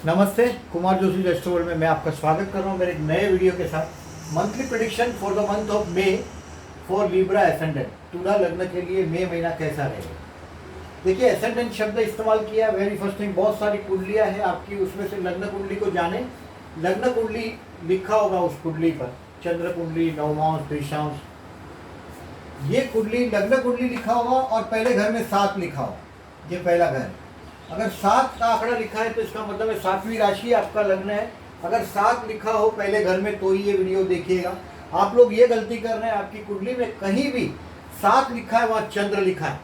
नमस्ते, कुमार जोशी रेस्टोरेंट में मैं आपका स्वागत कर रहा हूँ मेरे एक नए वीडियो के साथ। Monthly prediction for the month of May for Libra ascendant. तुला लग्न के लिए मई महीना कैसा रहेगा। देखिए, एसेंडेंट शब्द इस्तेमाल किया। वेरी फर्स्ट थिंग, बहुत सारी कुंडलियाँ हैं आपकी, उसमें से लग्न कुंडली को जाने। लग्न कुंडली लिखा होगा उस कुंडली पर, चंद्र कुंडली, नवमांश, द्विशांश, ये कुंडली लग्न कुंडली लिखा होगा और पहले घर में 7 लिखा होगा। ये पहला घर है। अगर 7 का आंकड़ा लिखा है तो इसका मतलब है 7वीं राशि आपका लग्न है। अगर 7 लिखा हो पहले घर में तो ही ये वीडियो देखिएगा। आप लोग ये गलती कर रहे हैं, आपकी कुंडली में कहीं भी 7 लिखा है वहाँ चंद्र लिखा है,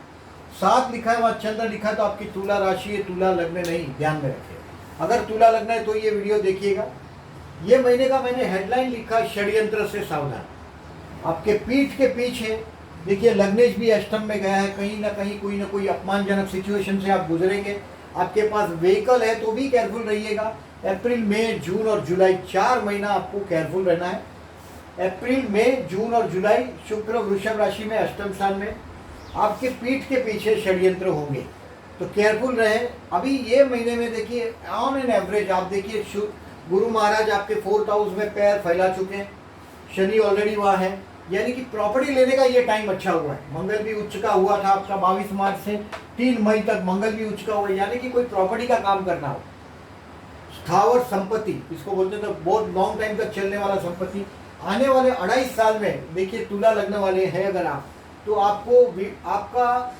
7 लिखा है वहाँ चंद्र लिखा है तो आपकी तुला राशि है, तुला लग्न नहीं, ध्यान में रखिएगा। अगर तुला लग्न है तो ये वीडियो देखिएगा। ये महीने का मैंने हेडलाइन लिखा, षड्यंत्र से सावधान। आपके पीठ के पीछे देखिए लग्नेश भी अष्टम में गया है, कहीं ना कहीं कोई ना कोई अपमानजनक सिचुएशन से आप गुजरेंगे। आपके पास व्हीकल है तो भी केयरफुल रहिएगा। अप्रैल, मई, जून और जुलाई 4 महीना आपको केयरफुल रहना है। अप्रैल, मई, जून और जुलाई शुक्र वृषभ राशि में अष्टम स्थान में, आपके पीठ के पीछे षड्यंत्र होंगे तो केयरफुल रहे। अभी ये महीने में देखिए ऑन एन एवरेज आप देखिए गुरु महाराज आपके 4th हाउस में पैर फैला चुके हैं, शनि ऑलरेडी वहाँ है, यानी कि प्रॉपर्टी लेने का ये टाइम अच्छा हुआ है। मंगल भी उच्च का हुआ था आपका 22 मार्च से 3 मई तक मंगल भी उच्च का हुआ है, यानी कि कोई प्रॉपर्टी का काम करना हो, स्थावर संपत्ति इसको बोलते हैं, तो बहुत लॉन्ग टाइम तक चलने वाला संपत्ति आने वाले 2.5 साल में देखिए तुला लगने वाले हैं। अगर आप तो आपको आपका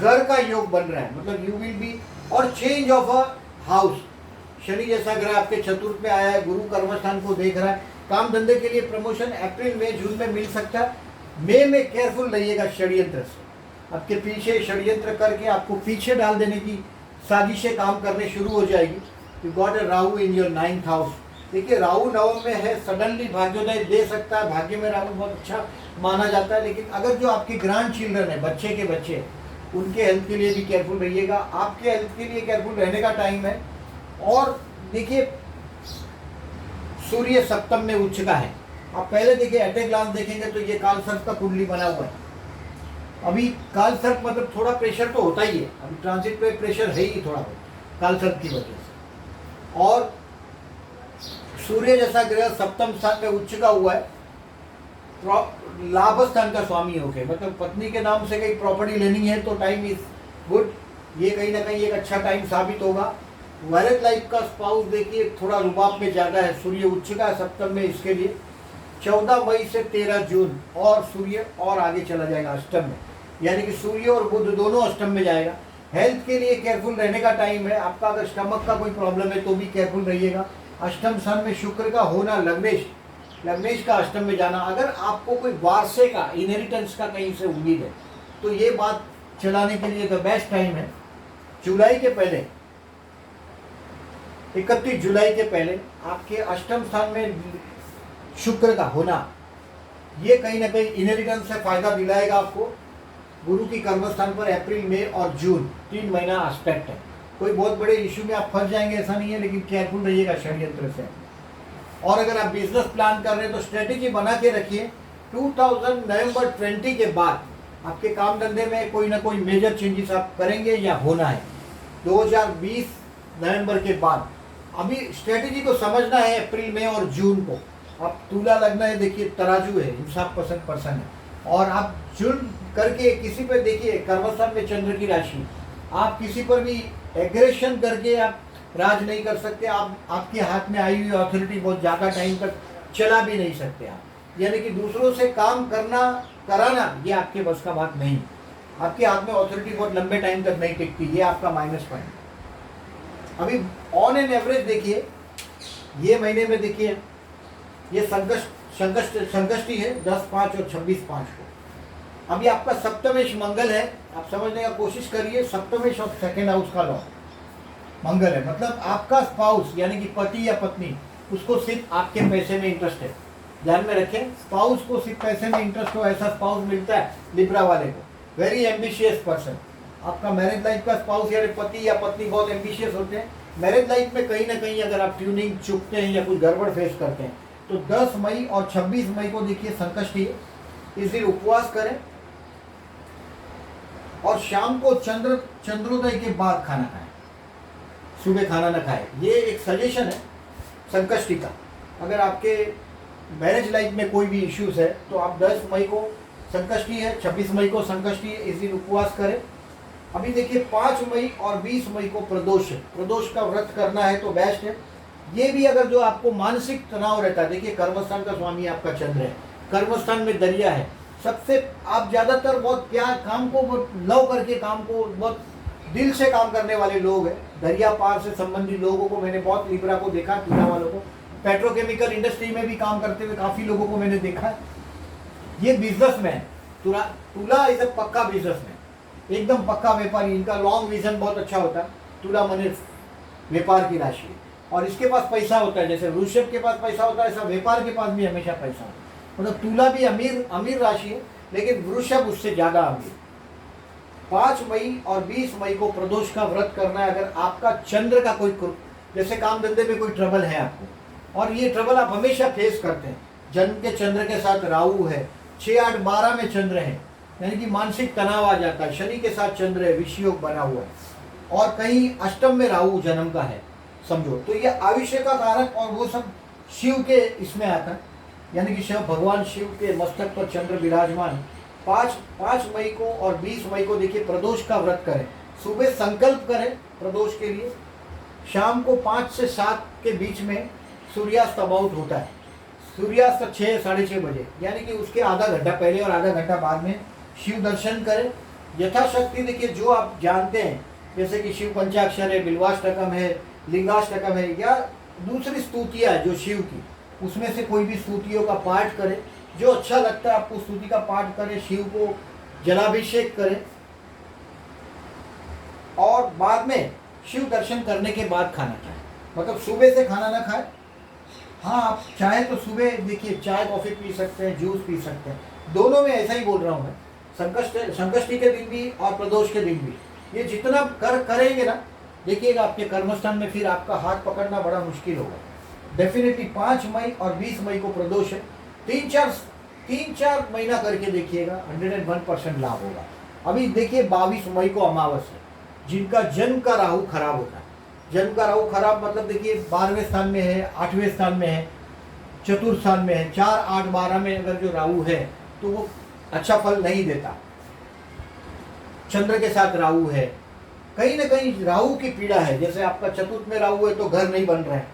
घर का योग बन रहा है, मतलब यू विल बी, और change of a house. Shani जैसा ग्रह आपके चतुर्थ में आया है, गुरु कर्मस्थान को देख रहा है। काम धंधे के लिए प्रमोशन अप्रैल में, जून में मिल सकता है। मई में केयरफुल रहिएगा षड्यंत्र से। आपके पीछे षड्यंत्र करके आपको पीछे डाल देने की साजिशें काम करने शुरू हो जाएगी। You got a Rahu in your 9th house. देखिए राहु नवम में है, सडनली भाग्योदय दे सकता है। भाग्य में राहु बहुत अच्छा माना जाता है, लेकिन अगर जो आपके ग्रैंड चिल्ड्रन है, बच्चे के बच्चे, उनके हेल्थ के लिए भी केयरफुल रहिएगा। आपके हेल्थ के लिए केयरफुल रहने का टाइम है। और देखिए सूर्य सप्तम में उच्च का है। आप पहले देखिए एट ए ग्लांस देखेंगे तो ये काल सर्प का कुंडली बना हुआ है। अभी काल सर्प मतलब थोड़ा प्रेशर तो होता ही है, अभी ट्रांजिट पे प्रेशर है ही थोड़ा बहुत काल सर्प की वजह से। और सूर्य जैसा ग्रह सप्तम स्थान में उच्च का हुआ है, लाभ स्थान का स्वामी होके, मतलब पत्नी के नाम से कहीं प्रॉपर्टी लेनी है तो टाइम इज गुड। ये कहीं ना कहीं एक अच्छा टाइम साबित होगा। मैरिज लाइफ का स्पाउस देखिए थोड़ा रुबाब में ज़्यादा है, सूर्य उच्च का है सप्तम में, इसके लिए 14 मई से 13 जून और सूर्य और आगे चला जाएगा अष्टम में, यानी कि सूर्य और बुध दोनों अष्टम में जाएगा। हेल्थ के लिए केयरफुल रहने का टाइम है। आपका अगर स्टमक का कोई प्रॉब्लम है तो भी केयरफुल रहिएगा। अष्टम स्थान में शुक्र का होना, लग्नेश का अष्टम में जाना, अगर आपको कोई वारसे का, इनहेरिटेंस का कहीं से उम्मीद है तो ये बात चलाने के लिए द बेस्ट टाइम है। जुलाई के पहले, 31 जुलाई के पहले आपके अष्टम स्थान में शुक्र का होना, ये कहीं ना कहीं इनहेरिटेंस से फायदा दिलाएगा आपको। गुरु की कर्मस्थान पर अप्रैल, मई और जून 3 महीना एस्पेक्ट है। कोई बहुत बड़े इशू में आप फंस जाएंगे ऐसा नहीं है, लेकिन केयरफुल रहिएगा षड्यंत्र से। और अगर आप बिजनेस प्लान कर रहे हैं तो स्ट्रेटेजी बना के रखिए। 2000 नवंबर 20 के बाद आपके काम धंधे में कोई ना कोई मेजर चेंजेस आप करेंगे या होना है। 2020 नवंबर के बाद अभी स्ट्रेटेजी को समझना है। अप्रैल, मई और जून को आप तुला लगना है, देखिए तराजू है, इंसाफ पसंद पर्सन है, और आप जुन करके किसी पर देखिए कर्मस्थान में चंद्र की राशि, आप किसी पर भी एग्रेशन करके आप राज नहीं कर सकते। आप आपके हाथ में आई हुई अथॉरिटी बहुत ज़्यादा टाइम तक चला भी नहीं सकते आप, यानी कि दूसरों से काम कराना ये आपके बस का बात नहीं। आपके हाथ में अथॉरिटी बहुत लंबे टाइम तक नहीं टिकती, ये आपका माइनस पॉइंट। अभी ऑन एन एवरेज देखिए ये महीने में देखिए ये संकष्टी है 10/5 और 26/5 को। अभी आपका सप्तमेश मंगल है, आप समझने का कोशिश करिए। सप्तमेश और 2nd हाउस का लॉ मंगल है, मतलब आपका स्पाउस यानी कि पति या पत्नी, उसको सिर्फ आपके पैसे में इंटरेस्ट है। ध्यान में रखें, स्पाउस को सिर्फ पैसे में इंटरेस्ट हो ऐसा स्पाउस मिलता है लिब्रा वाले को। Very ambitious person. आपका मैरिज लाइफ का स्पाउस यानी पति या पत्नी बहुत एम्बिशियस होते हैं। मैरिज लाइफ में कहीं ना कहीं अगर आप ट्यूनिंग चुकते हैं या कुछ गड़बड़ फेस करते हैं तो 10 मई और 26 मई को देखिए संकष्टी है, इस दिन उपवास करें और शाम को चंद्रोदय के बाद खाना खाएं। सुबह खाना न खाए। ये एक सजेशन है संकष्टी का। अगर आपके मैरिज लाइफ में कोई भी इश्यूज है तो आप 10 मई को संकष्टी है, 26 मई को संकष्टी है, इस दिन उपवास करें। अभी देखिए 5 मई और 20 मई को प्रदोष है, प्रदोष का व्रत करना है तो बेस्ट है। ये भी अगर जो आपको मानसिक तनाव रहता है, देखिए कर्मस्थान का स्वामी आपका चंद्र है, कर्मस्थान में दरिया है, सबसे आप ज़्यादातर बहुत प्यार काम को बहुत लव करके काम को बहुत दिल से काम करने वाले लोग हैं। दरिया पार से संबंधित लोगों को मैंने बहुत लिब्रा को देखा, तुला वालों को, पेट्रोकेमिकल इंडस्ट्री में भी काम करते हुए काफ़ी लोगों को मैंने देखा है। ये बिजनेसमैन, तुला इज अ पक्का बिजनेसमैन, एकदम पक्का व्यापारी। इनका लॉन्ग विजन बहुत अच्छा होता है। तुला मने व्यापार की राशि है और इसके पास पैसा होता है। जैसे वृषभ के पास पैसा होता है, ऐसा व्यापार के पास भी हमेशा पैसा होता है। मतलब तुला भी अमीर राशि है, लेकिन वृषभ उससे ज़्यादा अमीर। 5 मई और 20 मई को प्रदोष का व्रत करना है। अगर आपका चंद्र का कोई जैसे काम धंधे में कोई ट्रबल है आपको, और ये ट्रबल आप हमेशा फेस करते हैं, जन्म के चंद्र के साथ राहु है, 6, 8, 12 में चंद्र है, यानी कि मानसिक तनाव आ जाता है। शनि के साथ चंद्र है, विषयोग बना हुआ है, और कहीं अष्टम में राहु जन्म का है समझो, तो ये आयुष्य का कारक और वो सब शिव के इसमें आता है, यानी कि शिव भगवान शिव के मस्तक पर चंद्र विराजमान। 5 मई को और 20 मई को देखिए प्रदोष का व्रत करें। सुबह संकल्प करें प्रदोष के लिए, शाम को 5 से 7 के बीच में सूर्यास्त अबाउट होता है। सूर्यास्त 6, 6:30 बजे, यानी कि उसके आधा घंटा पहले और आधा घंटा बाद में शिव दर्शन करें। यथाशक्ति देखिए जो आप जानते हैं, जैसे कि शिव पंचाक्षर है, बिल्वाष्टकम है, लिंगाष्टकम है, या दूसरी स्तुतियाँ है जो शिव की, उसमें से कोई भी स्तुतियों का पाठ करें। जो अच्छा लगता है आपको स्तुति का पाठ करें, शिव को जलाभिषेक करें, और बाद में शिव दर्शन करने के बाद खाना खाएं। मतलब सुबह से खाना ना खाएं। हाँ, आप चाहे तो सुबह देखिए चाय कॉफ़ी पी सकते हैं, जूस पी सकते हैं, दोनों में ऐसा ही बोल रहा हूँ मैं। संकष्टी के दिन भी और प्रदोष के दिन भी ये जितना करेंगे ना, देखिएगा आपके कर्मस्थान में फिर आपका हाथ पकड़ना बड़ा मुश्किल होगा। डेफिनेटली 5 मई और 20 मई को प्रदोष है। 3-4 महीना करके देखिएगा, 101% लाभ होगा। अभी देखिए 22 मई को अमावस है, जिनका जन्म का राहु खराब होता है। जन्म का राहु खराब मतलब देखिए 12वें स्थान में है, 8वें स्थान में है, चतुर्थ स्थान में है। 4, 8, 12 में अगर जो राहु है तो वो अच्छा फल नहीं देता। चंद्र के साथ राहु है, कहीं ना कहीं राहु की पीड़ा है। जैसे आपका चतुर्थ में राहु है तो घर नहीं बन रहा है,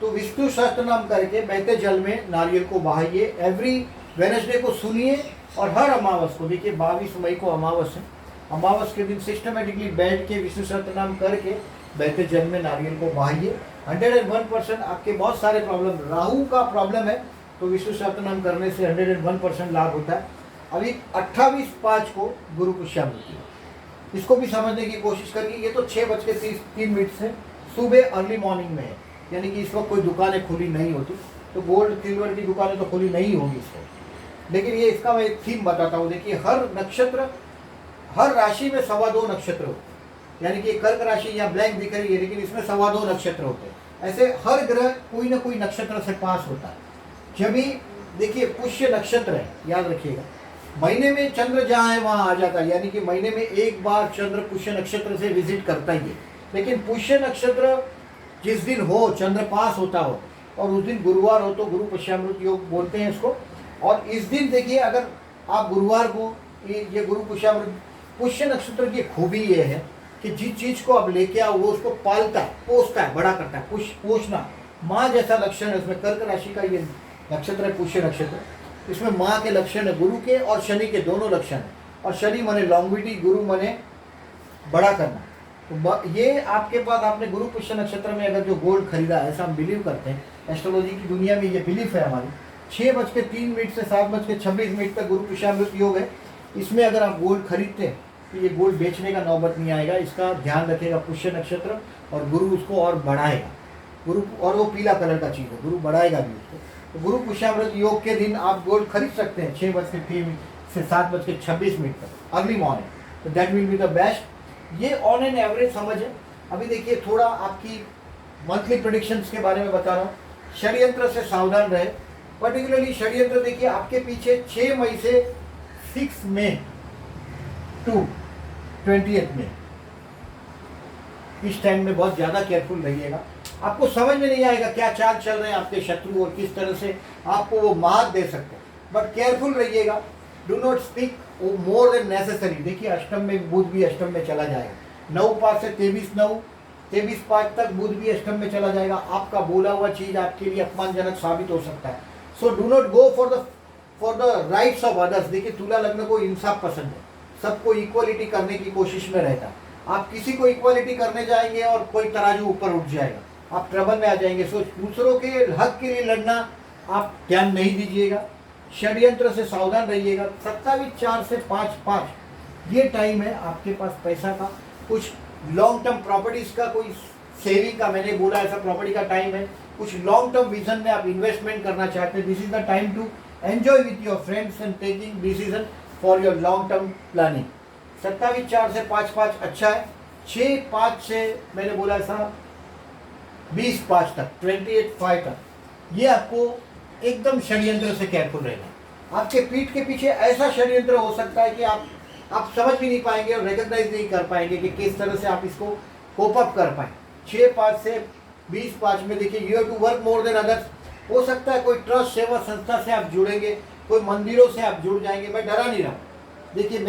तो विष्णु सहस्त्र नाम करके बहते जल में नारियल को बहाइए। एवरी वेडनेसडे को सुनिए, और हर अमावस को देखिए 22 मई को अमावस है, अमावस के दिन सिस्टमेटिकली बैठ के विष्णु सहस्त्र नाम करके बहते जल में नारियल को बहाइए। 101% आपके बहुत सारे प्रॉब्लम, राहु का प्रॉब्लम है तो विष्णु सहस्त्र नाम करने से 101% लाभ होता है। अभी 28/5 को गुरु पुष्यामृति है, इसको भी समझने की कोशिश करिए। ये तो 6:03 से सुबह अर्ली मॉर्निंग में है, यानी कि इस वक्त कोई दुकानें खुली नहीं होती, तो गोल्ड सिल्वर की दुकानें तो खुली नहीं होगी इस वक्त। लेकिन ये इसका मैं एक थीम बताता हूँ। देखिए हर नक्षत्र, हर राशि में 2.25 नक्षत्र होते हैं, यानी कि कर्क राशि या ब्लैंक दिख रही है लेकिन इसमें 2.25 नक्षत्र होते हैं। ऐसे हर ग्रह कोई ना कोई नक्षत्र से पास होता है। जब भी देखिए पुष्य नक्षत्र है, याद रखिएगा, महीने में चंद्र जहाँ है वहाँ आ जाता है, यानी कि महीने में एक बार चंद्र पुष्य नक्षत्र से विजिट करता ही है। लेकिन पुष्य नक्षत्र जिस दिन हो, चंद्र पास होता हो, और उस दिन गुरुवार हो तो गुरु पुष्यामृत योग बोलते हैं इसको। और इस दिन देखिए अगर आप गुरुवार को ये गुरु पुष्यामृत, पुष्य नक्षत्र की खूबी ये है कि जिस चीज़ को आप लेके आओ वो उसको पालता है, पोसता है, बड़ा करता है। पोषना माँ जैसा लक्षण है उसमें। कर्क राशि का ये नक्षत्र है पुष्य नक्षत्र, इसमें माँ के लक्षण है, गुरु के और शनि के दोनों लक्षण है। और शनि माने लॉन्गिविटी, गुरु माने बड़ा करना। तो ये आपके पास, आपने गुरु पुष्य नक्षत्र में अगर जो गोल्ड खरीदा, ऐसा हम बिलीव करते हैं, एस्ट्रोलॉजी की दुनिया में ये बिलीफ है हमारी। 6:03 से 7:26 तक गुरु पुष्यामृत योग है। इसमें अगर आप गोल्ड खरीदते हैं तो ये गोल्ड बेचने का नौबत नहीं आएगा। इसका ध्यान रखेगा पुष्य नक्षत्र, और गुरु उसको और बढ़ाएगा। गुरु, और वो पीला कलर का चीज़ है, गुरु बढ़ाएगा भी उसको। तो गुरु पुष्यामृत योग के दिन आप गोल्ड खरीद सकते हैं 6:03 से 7:26 तक अर्ली मॉर्निंग। तो that will be the best. ये ऑन एन एवरेज समझ है। अभी देखिए थोड़ा आपकी मंथली प्रेडिक्शंस के बारे में बता रहा हूँ। षड्यंत्र से सावधान रहे, पर्टिकुलरली षड्यंत्र देखिए आपके पीछे 6 मई से 6 मई टू 20 में इस टाइम में बहुत ज़्यादा केयरफुल रहिएगा। आपको समझ में नहीं आएगा क्या चाल चल रहे हैं आपके शत्रु और किस तरह से आपको वो मात दे सकते हैं, बट केयरफुल रहिएगा। Do not speak more than necessary. देखिए अष्टम में बुध भी अष्टम में चला जाएगा, 9/5 से 23/9, 23/5 तक बुध भी अष्टम में चला जाएगा। आपका बोला हुआ चीज़ आपके लिए अपमानजनक साबित हो सकता है। So do not go for the rights of others. देखिए तुला लग्न को इंसाफ पसंद है, सबको इक्वलिटी करने की कोशिश में रहता है। आप किसी को इक्वलिटी करने जाएंगे और कोई तराजू ऊपर उठ जाएगा, आप ट्रबल में आ जाएंगे। सो दूसरों के हक के लिए लड़ना आप ध्यान नहीं दीजिएगा, षड्यंत्र से सावधान रहिएगा। 27/4 से 5/5 ये टाइम है आपके पास पैसा का, कुछ लॉन्ग टर्म प्रॉपर्टीज का, कोई सेविंग का, मैंने बोला ऐसा प्रॉपर्टी का टाइम है। कुछ लॉन्ग टर्म विजन में आप इन्वेस्टमेंट करना चाहते हैं, this is the time to enjoy with your friends and taking decision for your long term planning. 27/4 से 5/5 अच्छा है। 6/5 से मैंने बोला ऐसा 20/5 तक, 28/5 तक, ये आपको एकदम षड्यंत्र से केयरफुल रहना। आपके पीठ के पीछे ऐसा षड्यंत्र हो सकता है कि आप समझ भी नहीं पाएंगे और रिकॉग्नाइज नहीं कर पाएंगे कि किस तरह से आप इसको कोप अप कर पाए। 6/5 से 20/5 में देखिए you have to work more than others. हो सकता है कोई ट्रस्ट सेवा संस्था से आप जुड़ेंगे, कोई मंदिरों से आप जुड़ जाएंगे। मैं डरा नहीं रहा, देखिए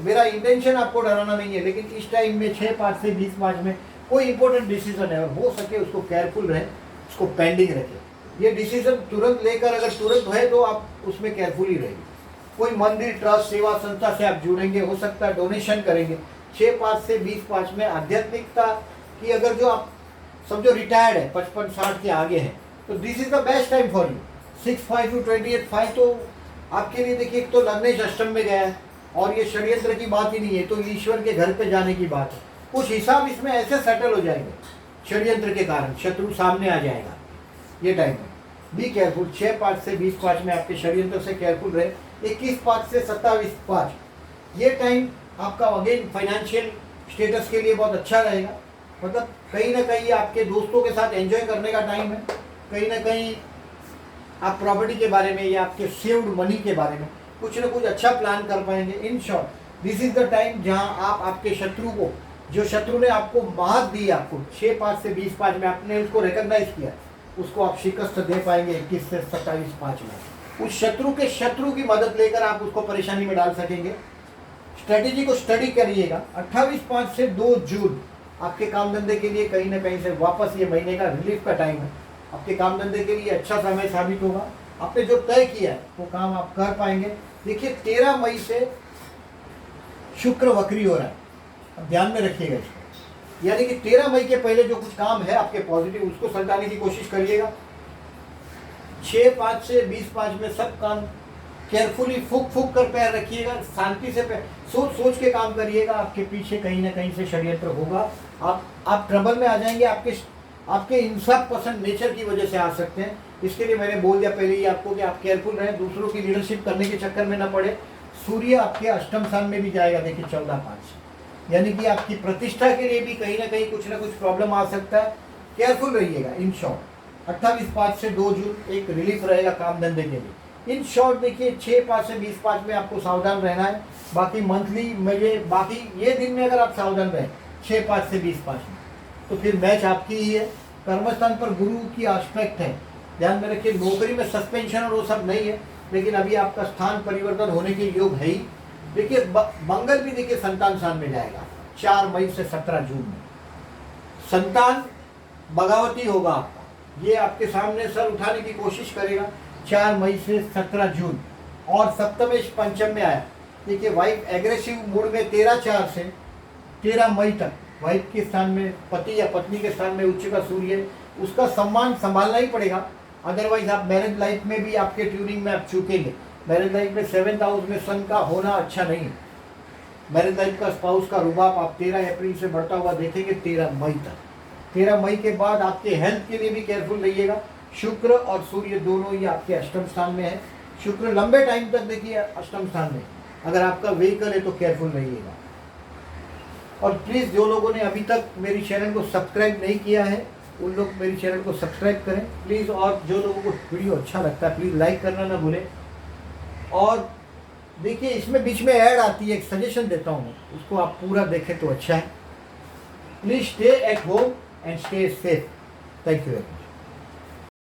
मेरा इंटेंशन आपको डराना नहीं है, लेकिन इस टाइम में 6/5 से 20/5 में कोई इंपॉर्टेंट डिसीजन है और हो सके उसको केयरफुल रहे, उसको पेंडिंग रखें। ये डिसीजन तुरंत लेकर अगर तुरंत है तो आप उसमें केयरफुल ही रहिए। कोई मंदिर, ट्रस्ट, सेवा संस्था से आप जुड़ेंगे, हो सकता है डोनेशन करेंगे। 6/5 से 20/5 में आध्यात्मिकता की अगर जो आप समझो रिटायर्ड है, 55-60 के आगे हैं, तो this is the best time for you. 6/5 to 28/5 तो आपके लिए देखिए, एक तो लग्नेश अष्टम में गया है और ये षड्यंत्र की बात ही नहीं है, तो ईश्वर के घर पे जाने की बात है। कुछ हिसाब इसमें ऐसे सेटल हो जाएंगे षड्यंत्र के कारण, शत्रु सामने आ जाएगा ये टाइम में। Be careful. 6/5 से 20/5 में आपके षड्यंत्र से केयरफुल रहे। 21/5 से 27/5 ये टाइम आपका अगेन फाइनेंशियल स्टेटस के लिए बहुत अच्छा रहेगा। मतलब कहीं ना कहीं आपके दोस्तों के साथ एंजॉय करने का टाइम है, कहीं ना कहीं आप प्रॉपर्टी के बारे में या आपके सेव्ड मनी के बारे में कुछ ना कुछ अच्छा प्लान कर पाएंगे। In short this is the time जहां आप आपके शत्रु को, जो शत्रु ने आपको मात दी, आपको 6/5 से 20/5 में आपने उसको रिकॉग्नाइज किया, उसको आप शिकस्त दे पाएंगे 21 से 27/5 में। उस शत्रु की मदद लेकर आप उसको परेशानी में डाल सकेंगे। स्ट्रेटेजी को स्टडी करिएगा। 28/5 से 2 जून आपके काम धंधे के लिए कहीं ना कहीं से वापस ये महीने का रिलीफ का टाइम है। आपके काम धंधे के लिए अच्छा समय साबित होगा। आपने जो तय किया है वो काम आप कर पाएंगे। देखिए 13 मई से शुक्र वक्री हो रहा है, अब ध्यान में रखिएगा इसको। यानी कि 13 मई के पहले जो कुछ काम है आपके पॉजिटिव, उसको सल्टाने की कोशिश करिएगा। 6/5 से 20/5 में सब काम केयरफुली फूक कर पैर रखिएगा, शांति से सोच के काम करिएगा। आपके पीछे कहीं ना कहीं से षड्यंत्र होगा, आप ट्रबल में आ जाएंगे। आपके इंसाफ पसंद नेचर की वजह से आ सकते हैं। इसके लिए मैंने बोल दिया पहले ही आपको कि आप केयरफुल रहें, दूसरों की लीडरशिप करने के चक्कर में न पड़े। सूर्य आपके अष्टम स्थान में भी जाएगा, देखिए 14/5, यानी कि आपकी प्रतिष्ठा के लिए भी कहीं ना कुछ प्रॉब्लम आ सकता है। केयरफुल रहिएगा। इन शॉर्ट 28/5 से 2 जून एक रिलीफ रहेगा काम धंधे के लिए। इन शॉर्ट देखिए 6/5 से 20/5 में आपको सावधान रहना है। बाकी मंथली में बाकी ये दिन में अगर आप सावधान रहें 6/5 से 20/5 में, तो फिर मैच आपकी ही है। कर्मस्थान पर गुरु की एस्पेक्ट है, ध्यान में रखिए। नौकरी में सस्पेंशन और वो सब नहीं है, लेकिन अभी आपका स्थान परिवर्तन होने के योग है ही। देखिए मंगल भी देखिए संतान स्थान में जाएगा 4 मई से 17 जून में। संतान बगावती होगा आपका, ये आपके सामने सर उठाने की कोशिश करेगा 4 मई से 17 जून। और सप्तमेश पंचम में आया, देखिए वाइफ एग्रेसिव मूड में 13/4 से 13 मई तक वाइफ के स्थान में, पति या पत्नी के स्थान में उच्च का सूर्य, उसका सम्मान संभालना ही पड़ेगा। अदरवाइज आप मैरिज लाइफ में भी आपके ट्यूनिंग में आप चूकेंगे। मैरिज लाइफ में 7th हाउस में सन का होना अच्छा नहीं है। मैरिज लाइफ का स्पाउस का रुबाब आप 13 अप्रैल से बढ़ता हुआ देखेंगे 13 मई तक। 13 मई के बाद आपके हेल्थ के लिए भी केयरफुल रहिएगा। शुक्र और सूर्य दोनों ही आपके अष्टम स्थान में है। शुक्र लंबे टाइम तक देखिए अष्टम स्थान में, अगर आपका व्हीकल है तो केयरफुल रहिएगा। और प्लीज़ जो लोगों ने अभी तक मेरी चैनल को सब्सक्राइब नहीं किया है उन लोग मेरी चैनल को सब्सक्राइब करें प्लीज़। और जो लोगों को वीडियो अच्छा लगता है प्लीज़ लाइक करना ना भूलें। और देखिए इसमें बीच में ऐड आती है, एक सजेशन देता हूँ, उसको आप पूरा देखें तो अच्छा है। Please stay at home and stay safe. Thank you very much.